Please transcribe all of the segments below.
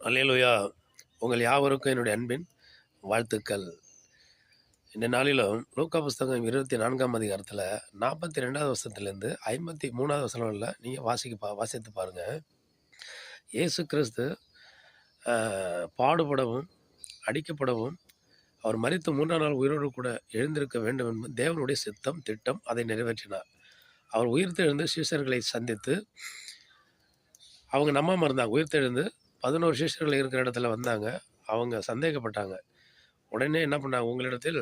அல்லேலூயா! உங்கள் யாவருக்கும் என்னுடைய அன்பின் வாழ்த்துக்கள். இந்த நாளிலும் லூக்கா புஸ்தகம் 24ஆம் அதிகாரத்தில 42வது வசனத்திலிருந்து 53வது வசனம் உள்ள நீங்க வாசித்து பாருங்க. இயேசு கிறிஸ்து அ பாடுபடவும், அடிக்கப்படவும், அவர் மரித்து 3ஆம் நாள் உயிரோடு கூட எழுந்திருக்க வேண்டும் என்பது தேவனுடைய சித்தம், திட்டம். அதை நிறைவேற்றினார். அவர் உயிர்த்தெழுந்து சீஷர்களை சந்தித்து, அவங்க நம்பாம இருந்தாங்க. உயிர்த்தெழுந்து 11 சீஷர்கள் இருக்கிற இடத்துல வந்தாங்க. அவங்க சந்தேகப்பட்டாங்க. உடனே என்ன பண்ணாங்க, "உங்களிடத்தில்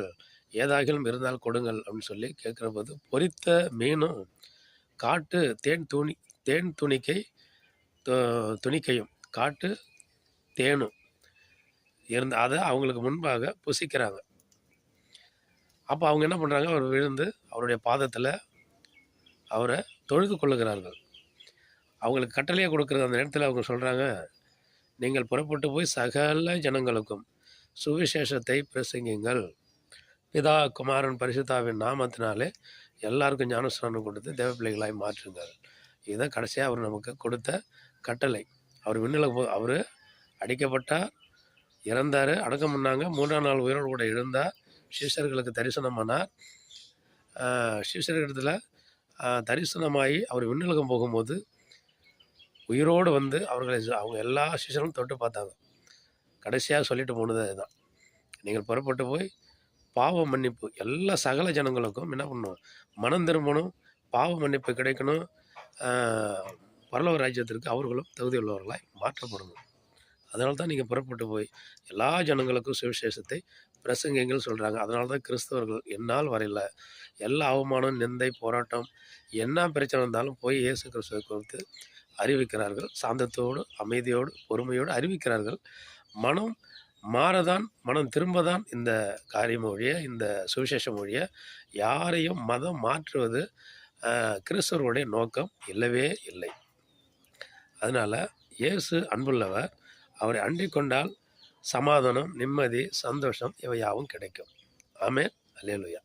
ஏதாகிலும் இருந்தால் கொடுங்கள்" அப்படின்னு சொல்லி கேட்கிறபோது, பொரித்த மீனும், காட்டு தேன் துணிக்கையும், காட்டு தேனும் இருந்த அத அவங்களுக்கு முன்பாக புசிக்கிறாங்க. அப்ப அவங்க என்ன பண்றாங்க, அவர் விழுந்து அவருடைய பாதத்தில அவர தொழுது கொள்ளுகிறார்கள். அவங்களுக்கு கட்டளையா கொடுக்குற அந்த நேரத்தில அவங்க சொல்றாங்க, "நீங்கள் புறப்பட்டு போய் சகல ஜனங்களுக்கும் சுவிசேஷத்தை பிரசங்கியுங்கள். பிதா, குமாரன், பரிசுத்தாவின் நாமத்தினாலே எல்லாருக்கும் ஞானஸ்நானம் கொடுத்து தேவ பிள்ளைகளாய் மாற்றுங்கள்." இதுதான் கடைசியா அவர் நமக்கு கொடுத்த கட்டளை. அவர் விண்ணுலகு அவரு அடிக்கப்பட்டார், இறந்தாரு, அடக்கம் பண்ணாங்க. 3ஆம் நாள் உயிரோடு கூட எழுந்தார். சீஷர்களுக்கு தரிசனமானார். சீஷர்களிடத்துல தரிசனமாகி அவர் விண்ணுலகம் போகும்போது உயிரோடு வந்து அவங்க எல்லா சீஷர்களும் தொட்டு பார்த்தாங்க. கடைசியாக சொல்லிட்டு போனது அதுதான். நீங்கள் புறப்பட்டு போய் பாவ மன்னிப்பு எல்லா சகல ஜனங்களுக்கும் என்ன பண்ணணும், மனம் திரும்பணும், பாவ மன்னிப்பு கிடைக்கணும், பரலோக ராஜ்யத்திற்கு அவர்களும் தகுதி உள்ளவர்களாய் மாற்றப்படணும். அதனால தான் நீங்கள் புறப்பட்டு போய் எல்லா ஜனங்களுக்கும் சுவிசேஷத்தை பிரசங்கிங்கள் சொல்கிறாங்க. அதனால தான் கிறிஸ்தவர்கள் என்னால் வரையில் எல்லா அவமானம், நிந்தை, போராட்டம் என்ன பிரச்சனை இருந்தாலும் போய் இயேசு கிறிஸ்துவை குறித்து அறிவிக்கிறார்கள். சாந்தத்தோடு, அமைதியோடு, பொறுமையோடு அறிவிக்கிறார்கள். மனம் மாறதான், மனம் திரும்பதான் இந்த காரியம் ஒழிய, இந்த சுவிசேஷம் ஒழிய யாரையும் மதம் மாற்றுவது கிறிஸ்தவர்களுடைய நோக்கம் இல்லவே இல்லை. அதனால் இயேசு அன்புள்ளவர். அவரை அண்டிக் கொண்டால் சமாதானம், நிம்மதி, சந்தோஷம் இவை யாவும் கிடைக்கும். ஆமென். அல்லேலூயா.